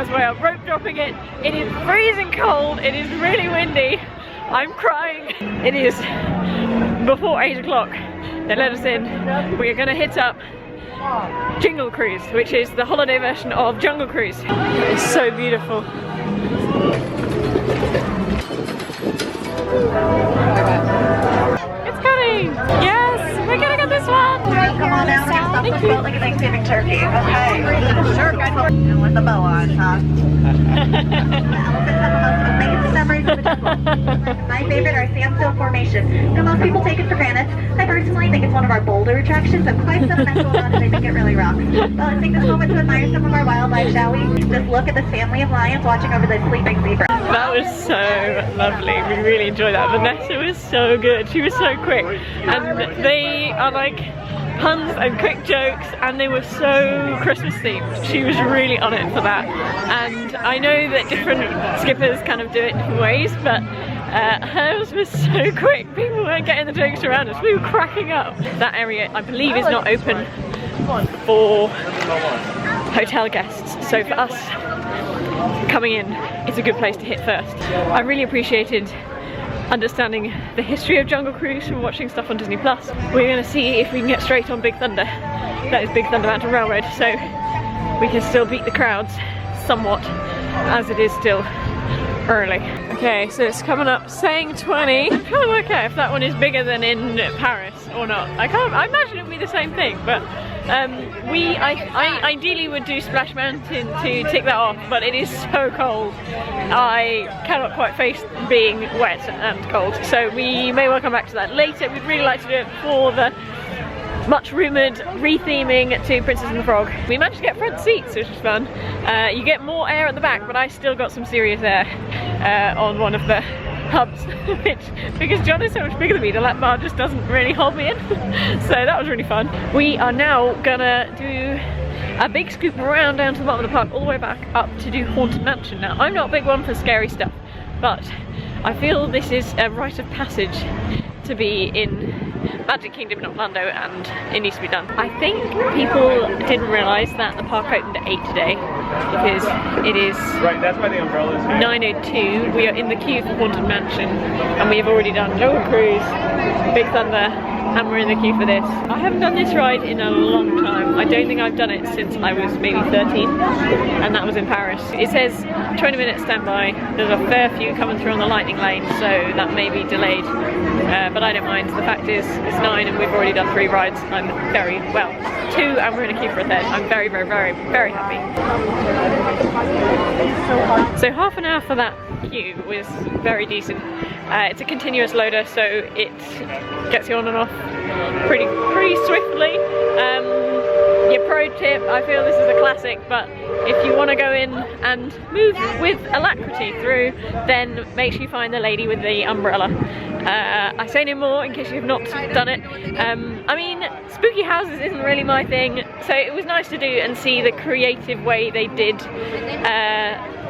us way up, rope dropping it. It is freezing cold, it is really windy. I'm crying. It is before 8 o'clock. They let us in. We're gonna hit up Jingle Cruise, which is the holiday version of Jungle Cruise. It's so beautiful. It's coming! Yes! We're gonna get this one! Come on down, get stuff like a Thanksgiving turkey. Okay. Sure, and with the bow on, huh? Elephants have the most amazing memories of the jungle. My favorite are sandstone formation. Now, most people take it for granted. I personally think it's one of our bolder attractions. I'm quite sentimental about it. I think it really rocks. Well, let's take this moment to admire some of our wildlife, shall we? Just look at this family of lions watching over the sleeping zebra. That was so lovely. We really enjoyed that. Vanessa was so good. She was so quick. And they are like puns and quick jokes, and they were so Christmas themed. She was really on it for that. And I know that different skippers kind of do it different ways, but hers was so quick. People weren't getting the jokes around us. We were cracking up. That area, I believe, is not open for hotel guests. So for us coming in, it's a good place to hit first. I really appreciated understanding the history of Jungle Cruise from watching stuff on Disney+. We're going to see if we can get straight on Big Thunder. That is Big Thunder Mountain Railroad, so we can still beat the crowds somewhat, as it is still early. Okay, so it's coming up saying 20. I'm trying to work out if that one is bigger than in Paris or not. I imagine it would be the same thing, but I ideally would do Splash Mountain to tick that off, but it is so cold. I cannot quite face being wet and cold, so we may well come back to that later. We'd really like to do it for the much rumoured re-theming to Princess and the Frog. We managed to get front seats, which was fun. You get more air at the back, but I still got some serious air on one of the hubs, which, because John is so much bigger than me, the lap bar just doesn't really hold me in. So that was really fun. We are now gonna do a big scoop around down to the bottom of the park, all the way back up to do Haunted Mansion. Now, I'm not a big one for scary stuff, but I feel this is a rite of passage to be in Magic Kingdom in Orlando, and it needs to be done. I think people didn't realise that the park opened at 8 today, because it is 9:02. We are in the queue for Haunted Mansion, and we have already done Jungle Cruise, Big Thunder, and we're in the queue for this. I haven't done this ride in a long time. I don't think I've done it since I was maybe 13, and that was in Paris. It says 20 minutes standby. There's a fair few coming through on the lightning lane, so that may be delayed, but I don't mind. The fact is, it's 9 and we've already done 3 rides. I'm very, well, 2, and we're in a queue for a 3rd. I'm very, very, very, very happy. So half an hour for that queue was very decent. It's a continuous loader, so it gets you on and off pretty swiftly. Your pro tip, I feel this is a classic, but if you want to go in and move with alacrity through, then make sure you find the lady with the umbrella. I say no more in case you've not done it. I mean, spooky houses isn't really my thing, so it was nice to do and see the creative way they did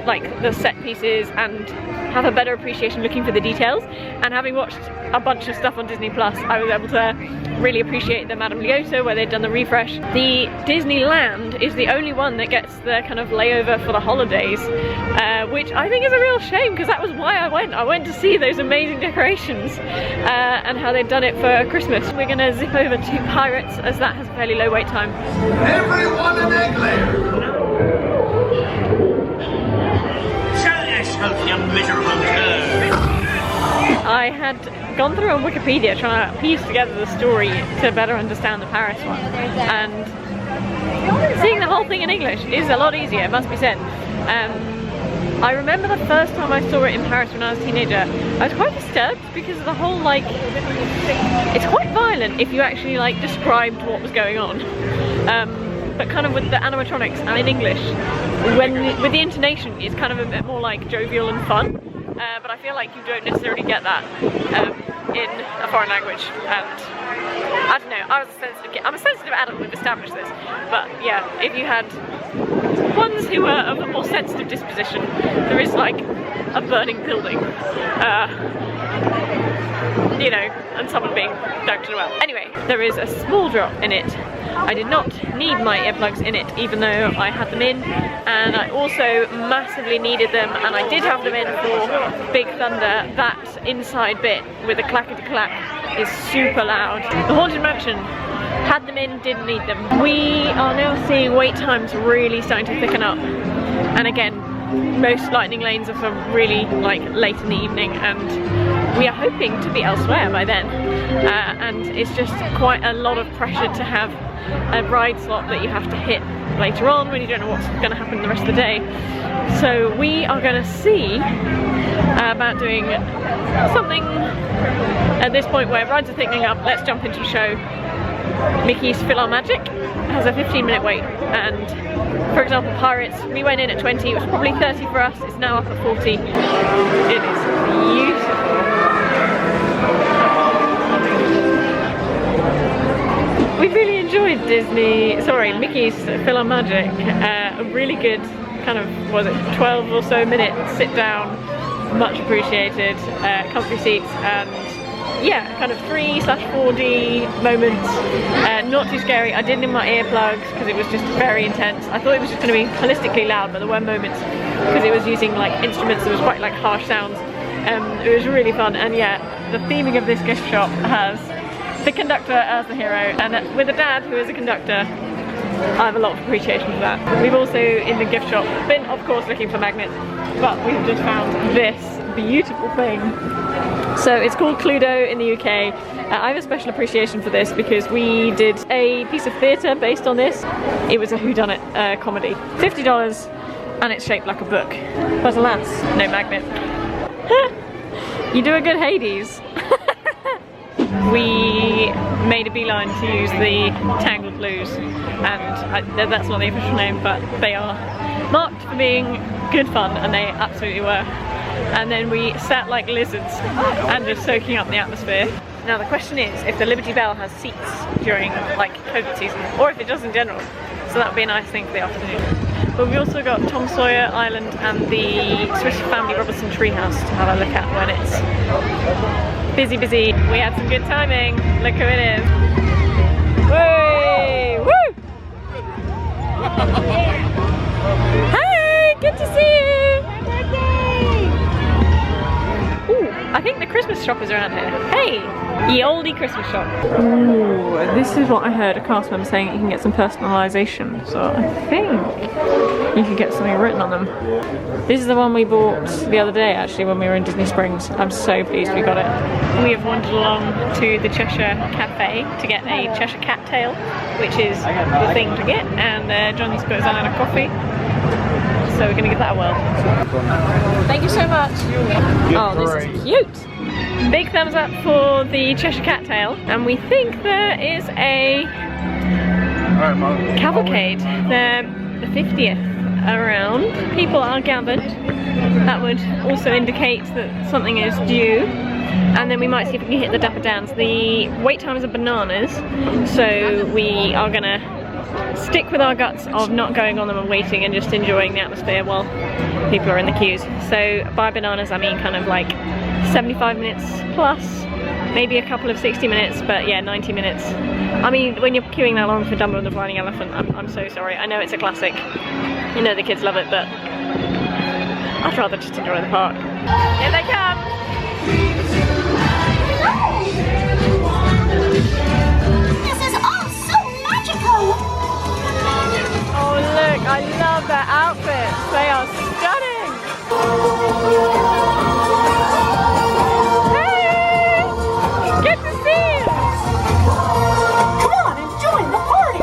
like the set pieces, and have a better appreciation looking for the details. And having watched a bunch of stuff on Disney+, I was able to really appreciate the Madame Leota, where they'd done the refresh. The Disneyland is the only one that gets the kind of layover for the holidays, which I think is a real shame, because that was why I went. I went to see those amazing decorations and how they'd done it for Christmas. We're gonna zip over to Pirates, as that has a fairly low wait time. Everyone in England! You miserable cur. I had gone through on Wikipedia trying to piece together the story to better understand the Paris one, and seeing the whole thing in English is a lot easier, it must be said. I remember the first time I saw it in Paris when I was a teenager, I was quite disturbed because of the whole, like, it's quite violent if you actually like described what was going on. But kind of with the animatronics and in English, with the intonation, it's kind of a bit more like jovial and fun. But I feel like you don't necessarily get that in a foreign language. And I don't know, I was a sensitive kid. I'm a sensitive adult, we've established this. But yeah, if you had ones who are of a more sensitive disposition, there is like a burning building. you know, and someone being dunked in a well. Anyway, there is a small drop in it. I did not need my earplugs in it, even though I had them in, and I also massively needed them, and I did have them in for Big Thunder. That inside bit with the clackety-clack is super loud. The Haunted Mansion, had them in, didn't need them. We are now seeing wait times really starting to thicken up, and again, most lightning lanes are for really like late in the evening, and we are hoping to be elsewhere by then. And it's just quite a lot of pressure to have a ride slot that you have to hit later on when you don't know what's going to happen the rest of the day. So we are going to see about doing something at this point where rides are thickening up. Let's jump into a show. Mickey's Magic has a 15-minute wait, and for example Pirates, we went in at 20, it was probably 30 for us, it's now up at 40. It is beautiful. We really enjoyed Mickey's Magic. A really good kind of, was it 12 or so minute sit down, much appreciated, comfy seats, and yeah, kind of 3/4D moments, not too scary. I didn't in my earplugs because it was just very intense. I thought it was just going to be holistically loud, but there were moments because it was using like instruments that was quite like harsh sounds. It was really fun, and yeah, the theming of this gift shop has the conductor as the hero, and with a dad who is a conductor, I have a lot of appreciation for that. We've also, in the gift shop, been of course looking for magnets, but we've just found this beautiful thing. So it's called Cluedo in the UK. I have a special appreciation for this because we did a piece of theatre based on this. It was a whodunit comedy. $50, and it's shaped like a book. But alas, no magnet. You do a good Hades. We made a beeline to use the Tangled Blues, and that's not the official name, but they are marked for being good fun, and they absolutely were. And then we sat like lizards and just soaking up the atmosphere. Now the question is if the Liberty Bell has seats during like COVID season, or if it does in general, so that would be a nice thing for the afternoon. But we also got Tom Sawyer Island and the Swiss Family Robinson treehouse to have a look at when it's busy. We had some good timing. Look who it is. Whey! Woo! Hi! Good to see you! Ooh, I think the Christmas shop is around here. Hey! Ye olde Christmas shop. Ooh, this is what I heard a cast member saying, you can get some personalisation. So I think you can get something written on them. This is the one we bought the other day actually when we were in Disney Springs. I'm so pleased we got it. We have wandered along to the Cheshire Café to get a Cheshire Cat Tail, which is the thing to get, and Johnny's put us on a coffee. So we're going to give that a whirl. Thank you so much. Oh, this is cute. Big thumbs up for the Cheshire Cat Tail, and we think there is a cavalcade. They're the 50th around. People are gathered. That would also indicate that something is due. And then we might see if we can hit the Dapper Dans. The wait times are bananas, so we are gonna stick with our guts of not going on them and waiting and just enjoying the atmosphere while people are in the queues. So by bananas I mean kind of like 75 minutes plus, maybe a couple of 60 minutes, but yeah, 90 minutes. I mean, when you're queuing that long for Dumbo and the Flying Elephant, I'm so sorry. I know it's a classic, you know the kids love it, but I'd rather just enjoy the park. Here they come! This is all so magical! Oh look, I love their outfits. They are stunning. Hey! Good to see you. Come on and join the party!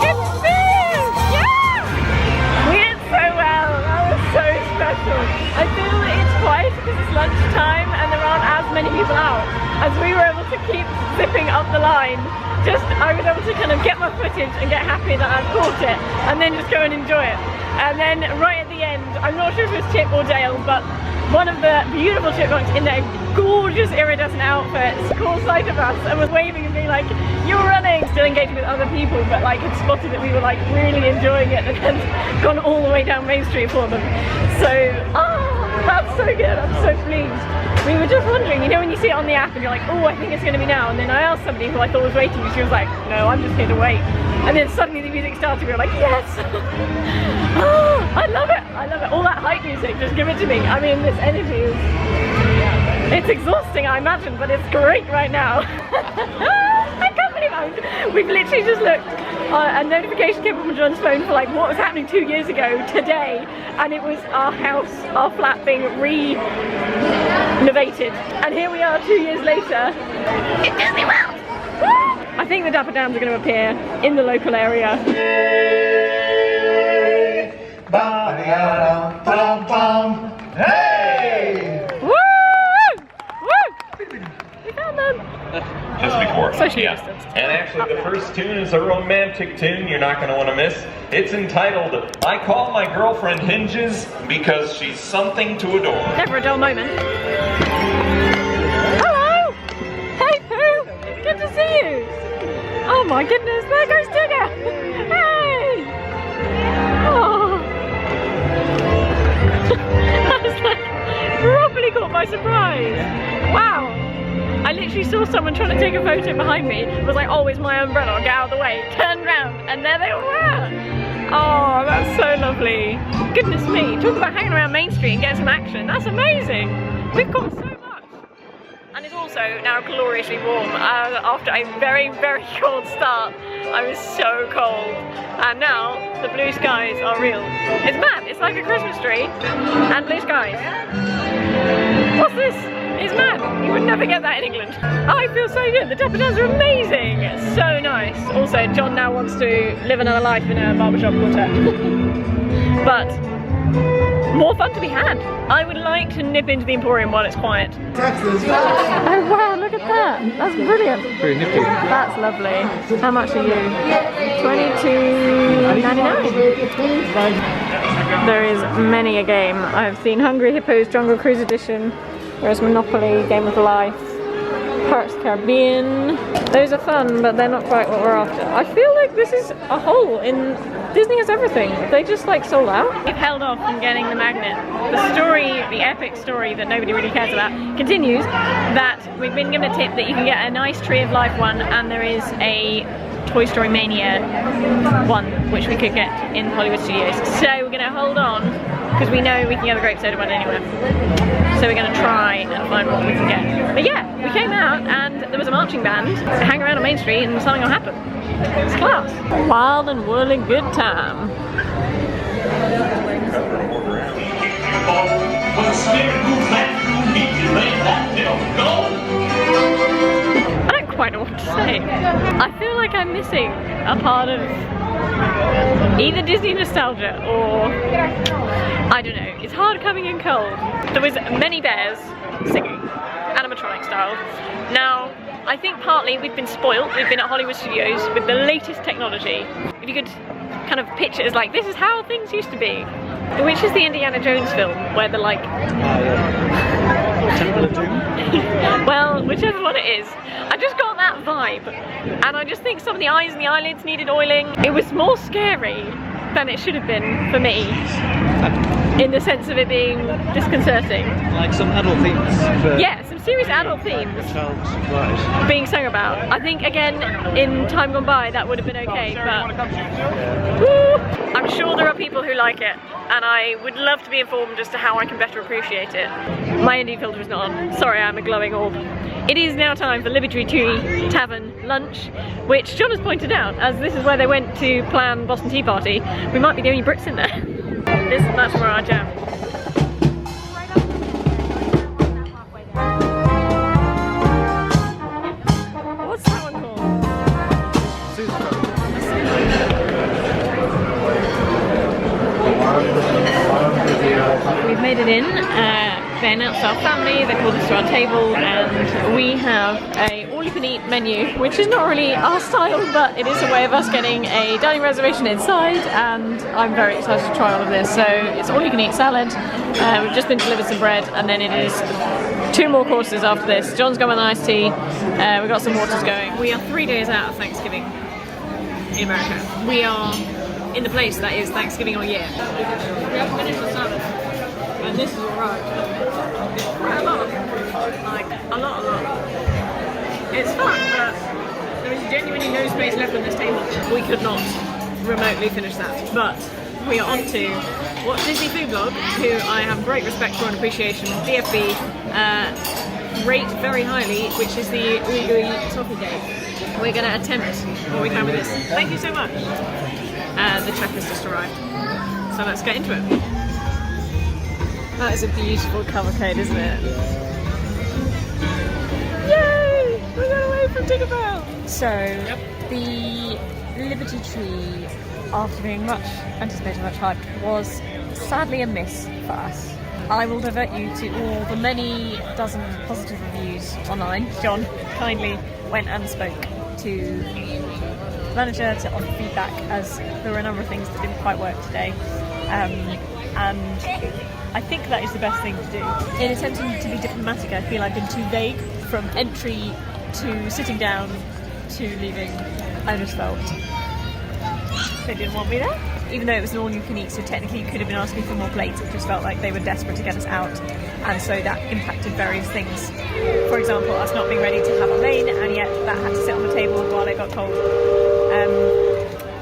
Good to see you. Yeah! We did so well. That was so special. I feel it's quiet because it's lunchtime and there aren't as many people out, as we were able to keep zipping up the line. I was able to kind of get my footage and get happy that I've caught it, and then just go and enjoy it. And then right at the end, I'm not sure if it was Chip or Dale, but one of the beautiful chipmunks in their gorgeous iridescent outfits caught sight of us and was waving and being like, "You're running!" Still engaging with other people, but like had spotted that we were like really enjoying it and had gone all the way down Main Street for them. So, That's so good, I'm so pleased. We were just wondering, you know when you see it on the app and you're like, oh, I think it's going to be now, and then I asked somebody who I thought was waiting and she was like, no, I'm just here to wait. And then suddenly the music started, we were like, yes! Oh, I love it, I love it. All that hype music, just give it to me. I mean, this energy is, it's exhausting, I imagine, but it's great right now. I can't believe we've literally just looked, a notification came up on John's phone for like what was happening 2 years ago today, and it was our house, our flat being renovated, and here we are 2 years later in Disney World. I think the Dapper Dans are going to appear in the local area. Hey! Woo! Woo! We found them! Just before. Socially distanced. And actually the first tune is a romantic tune you're not going to want to miss. It's entitled, I Call My Girlfriend Hinges Because She's Something to Adore. Never a dull moment. Hello! Hey Pooh! Good to see you! Oh my goodness, there goes Tigger! Hey! Oh! That was like properly caught by surprise! Wow! I literally saw someone trying to take a photo behind me. It was like, oh, it's my umbrella, get out of the way. Turned round, and there they were. Oh, that's so lovely. Goodness me, talk about hanging around Main Street and getting some action. That's amazing. We've got so much. And it's also now gloriously warm. After a very, very cold start, I was so cold. And now, the blue skies are real. It's mad, it's like a Christmas tree and blue skies. What's this? It's mad. You would never get that in England. Oh, I feel so good. The Dapper Dans are amazing. So nice. Also, John now wants to live another life in a barbershop quartet. But more fun to be had. I would like to nip into the Emporium while it's quiet. Oh wow, look at that. That's brilliant. Very nippy. That's lovely. How much are you? $22.99. There is many a game. I've seen Hungry Hippos Jungle Cruise Edition. There's Monopoly, Game of Life, Pirates of the Caribbean. Those are fun, but they're not quite what we're after. I feel like this is a hole in... Disney has everything. They just like sold out. We've held off on getting the magnet. The story, the epic story that nobody really cares about, continues that we've been given a tip that you can get a nice Tree of Life one, and there is a Toy Story Mania one, which we could get in Hollywood Studios. So we're going to hold on, because we know we can get the grape soda one anywhere. So we're going to try and find what we can get. But yeah, we came out and there was a marching band hang around on Main Street and something will happen. It's class. Wild and whirling good time. I don't quite know what to say. I feel like I'm missing a part of either Disney nostalgia or I don't know. It's hard coming in cold. There was many bears singing, animatronic style. Now, I think partly we've been spoilt. We've been at Hollywood Studios with the latest technology. If you could kind of picture it as like, this is how things used to be. Which is the Indiana Jones film, where they're like... Temple of Doom? Well, whichever one it is. I just got that vibe. And I just think some of the eyes and the eyelids needed oiling. It was more scary than it should have been for me. In the sense of it being disconcerting. Like some adult themes? Yeah, some serious adult themes being sung about. I think, again, in time gone by, that would have been okay, but woo, I'm sure there are people who like it, and I would love to be informed as to how I can better appreciate it. My ND filter is not on. Sorry, I'm a glowing orb. It is now time for Liberty Tree Tavern lunch, which John has pointed out, as this is where they went to plan Boston Tea Party. We might be the only Brits in there. This is much more our jam. What's that one called? We've made it in. They announced our family, they called us to our table, and we have a all-you-can-eat menu, which is not really our style, but it is a way of us getting a dining reservation inside, and I'm very excited to try all of this. So it's all-you-can-eat salad, we've just been delivered some bread, and then it is 2 more courses after this. John's got an iced tea, we've got some waters going. We are 3 days out of Thanksgiving in America. We are in the place that is Thanksgiving all year. We have finished the salad. and this is alright. It's quite a lot. Like, a lot. It's fun, but there is genuinely no space left on this table. We could not remotely finish that. But we are on to Watch Disney Food Vlog, who I have great respect for and appreciation. DFB rate very highly, which is the Ooey Toffee Cake. We're going to attempt what we can with this. Thank you so much. The check has just arrived. So let's get into it. That is a beautiful cavalcade, isn't it? Yay! We got away from Tinkerbell! So, the Liberty Tree, after being much anticipated, much hyped, was sadly a miss for us. I will divert you to all the many dozen positive reviews online. John kindly went and spoke to the manager to offer feedback, as there were a number of things that didn't quite work today. And I think that is the best thing to do. In attempting to be diplomatic, I feel I've been too vague from entry to sitting down to leaving. I just felt they didn't want me there. Even though it was an all-you-can-eat, so technically you could have been asking for more plates, it just felt like they were desperate to get us out, and so that impacted various things. For example, us not being ready to have a main, and yet that had to sit on the table while it got cold.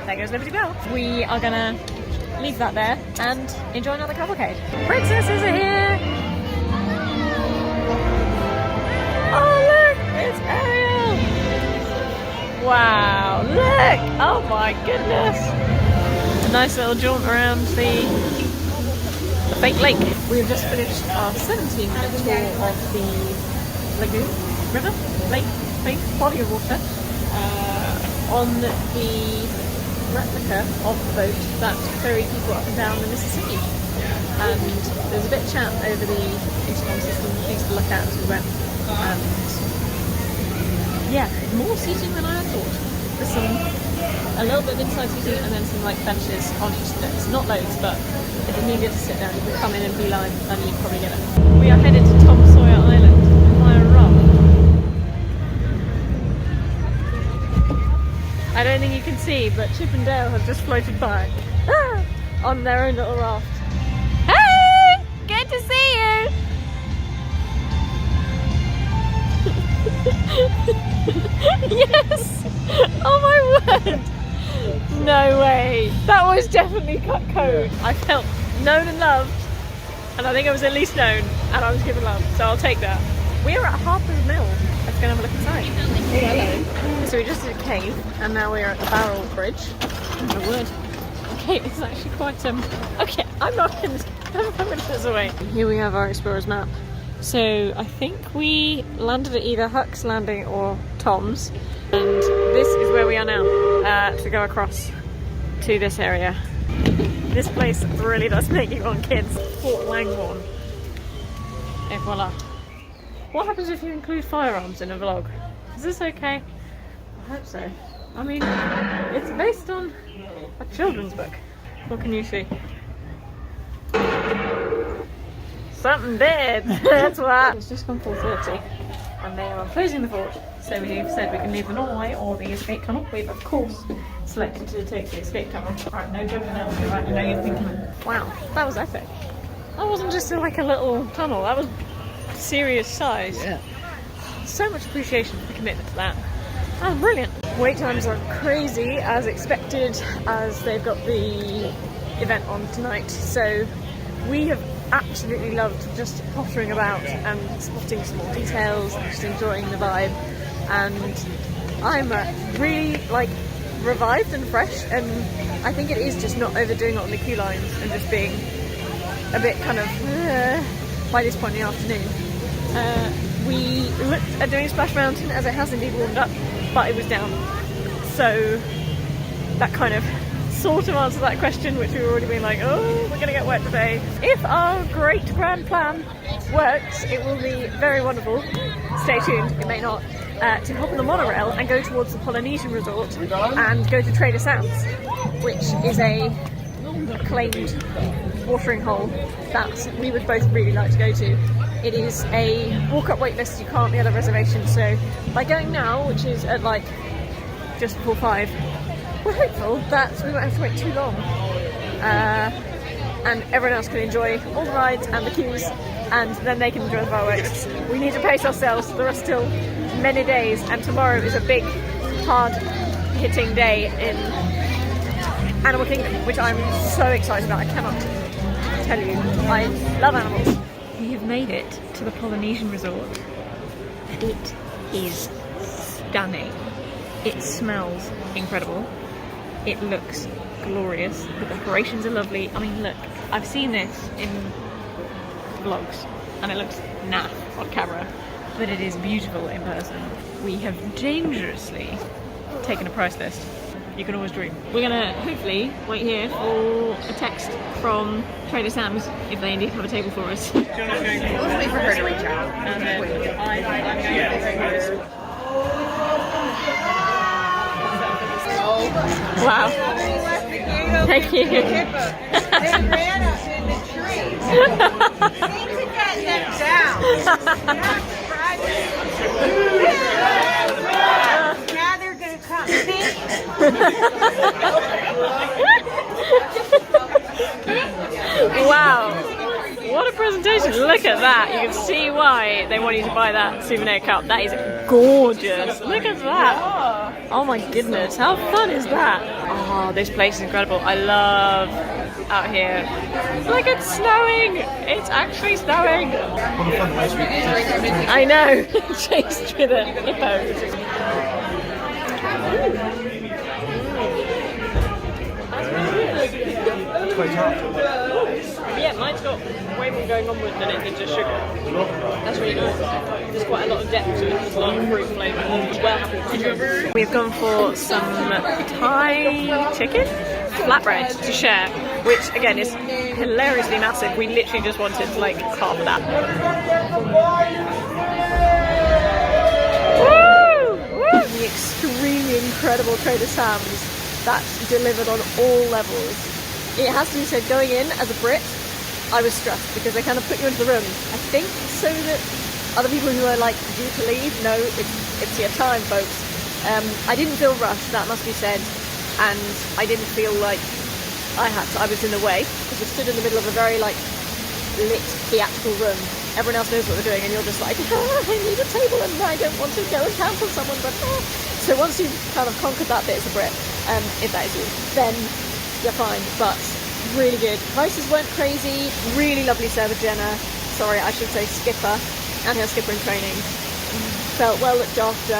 There goes Liberty Bell. We are gonna leave that there and enjoy another cavalcade. Princesses are here! Oh look, it's Ariel! Wow, look! Oh my goodness! Nice little jaunt around the fake lake. We've just finished our 17-minute tour of the lagoon, river, lake, body of water, on the replica of the boat that ferried people up and down the Mississippi. And there's a bit of chat over the intercom system, things to look at as we went. And yeah, more seating than I had thought. There's a little bit of inside seating and then some like benches on each desk. Not loads, but if you needed to sit down, you could come in and beeline and you'd probably get it. We are headed to Tom Sawyer Island via raft. I don't think you can see, but Chip and Dale have just floated by on their own little raft. Hey! Good to see you! Yes! Oh my word! No way! That was definitely cut code. I felt known and loved, and I think I was at least known, and I was given love, so I'll take that. We are at Harper's Mill. Let's go and have a look inside. Oh, hello. So we just did a cave, and now we're at the Barrel Bridge. Oh my word. Okay, it's actually quite okay, I'm not going to put this away. Here we have our explorer's map. So I think we landed at either Huck's Landing or Tom's, and this is where we are now, to go across to this area. This place really does make you want kids. Fort Langbourne. Et voila. What happens if you include firearms in a vlog? Is this okay? I hope so. I mean, it's based on a children's book. What can you see? Something dead! That's what! It's just gone 4:30 and they are closing the fort. So we've said we can leave the normal way or the escape tunnel. We've of course selected to take the escape tunnel. Right, no jumping out of it, right? I know you're thinking, wow, that was epic. That wasn't just like a little tunnel, that was serious size. Yeah. So much appreciation for the commitment to that. That was brilliant. Wait times are crazy as expected, as they've got the event on tonight. So we have absolutely loved just pottering about and spotting small details and just enjoying the vibe. And I'm really like revived and fresh, and I think it is just not overdoing it on the queue lines and just being a bit kind of by this point in the afternoon. We looked at doing Splash Mountain, as it has indeed warmed up, but it was down. So that kind of sort of answers that question, which we've already been like, oh, we're going to get wet today. If our great grand plan works, it will be very wonderful. Stay tuned, it may not. To hop on the monorail and go towards the Polynesian Resort and go to Trader Sam's, which is a acclaimed watering hole that we would both really like to go to. It is a walk-up wait list, you can't get a reservation, so by going now, which is at like just before 5, we're hopeful that we won't have to wait too long. and everyone else can enjoy all the rides and the queues, and then they can enjoy the fireworks. We need to pace ourselves. There are still many days, and tomorrow is a big, hard-hitting day in Animal Kingdom, which I'm so excited about. I cannot tell you. I love animals. We have made it to the Polynesian Resort. It is stunning. It smells incredible. It looks glorious. The decorations are lovely. I mean, look, I've seen this in vlogs and it looks naff on camera, but it is beautiful in person. We have dangerously taken a price list. You can always dream. We're gonna hopefully wait here for a text from Trader Sam's if they indeed have a table for us. We'll wait for her to reach out. And then wow. Thank you. They ran up in the trees. Need to get them down. Now they're going to come. Wow. What a presentation. Look at that. You can see why they want you to buy that souvenir cup. That is gorgeous. Look at that. Oh my goodness. How fun is that? Oh, this place is incredible. I love out here. Look, it's snowing. It's actually snowing. I know. Chased with a hippo. Yeah, mine's got way more going on with than it did just sugar. That's really nice. There's quite a lot of depth to it. There's a lot of fruit flavour. Well happy. We've gone for some Thai chicken flatbread to share, which again is hilariously massive. We literally just wanted like half of that. Woo! Woo! The extremely incredible Trader Sam's that's delivered on all levels. It has to be said, going in as a Brit, I was stressed because they kind of put you into the room, I think, so that other people who are like due to leave know it's your time, folks. I didn't feel rushed, that must be said, and I didn't feel like I was in the way because we stood in the middle of a very like lit theatrical room. Everyone else knows what they're doing, and you're just like, I need a table, and I don't want to go and cancel someone, but so once you've kind of conquered that bit as a Brit, if that is you, then you're fine, but really good. Prices weren't crazy, really lovely server Jenna, sorry I should say skipper, and her skipper in training. Felt well looked after,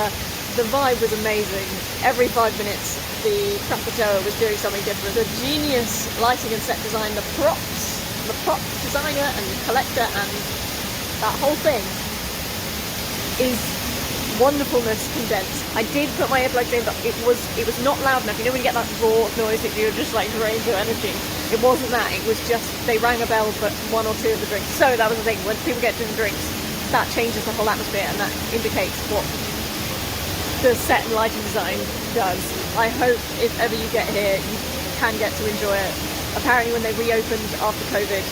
the vibe was amazing. Every 5 minutes the Krakatoa was doing something different. The genius lighting and set design, the prop designer and collector and that whole thing is wonderfulness condensed. I did put my earplugs in, but it was not loud enough. You know when you get that raw noise that you're just like drained of energy? It wasn't that, it was just they rang a bell for 1 or 2 of the drinks. So that was the thing, when people get different drinks, that changes the whole atmosphere and that indicates what the set and lighting design does. I hope if ever you get here, you can get to enjoy it. Apparently when they reopened after COVID,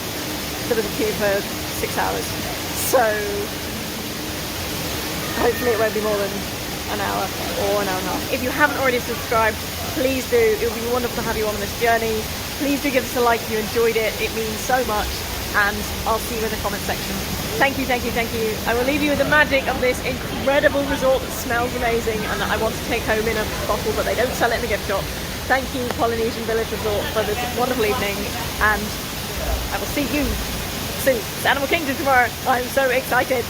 there was a queue for 6 hours. So hopefully it won't be more than an hour or an hour and a half. If you haven't already subscribed, please do. It would be wonderful to have you on this journey. Please do give us a like if you enjoyed it. It means so much. And I'll see you in the comment section. Thank you, thank you, thank you. I will leave you with the magic of this incredible resort that smells amazing and that I want to take home in a bottle, but they don't sell it in the gift shop. Thank you, Polynesian Village Resort, for this wonderful evening. And I will see you soon. It's Animal Kingdom tomorrow. I'm so excited.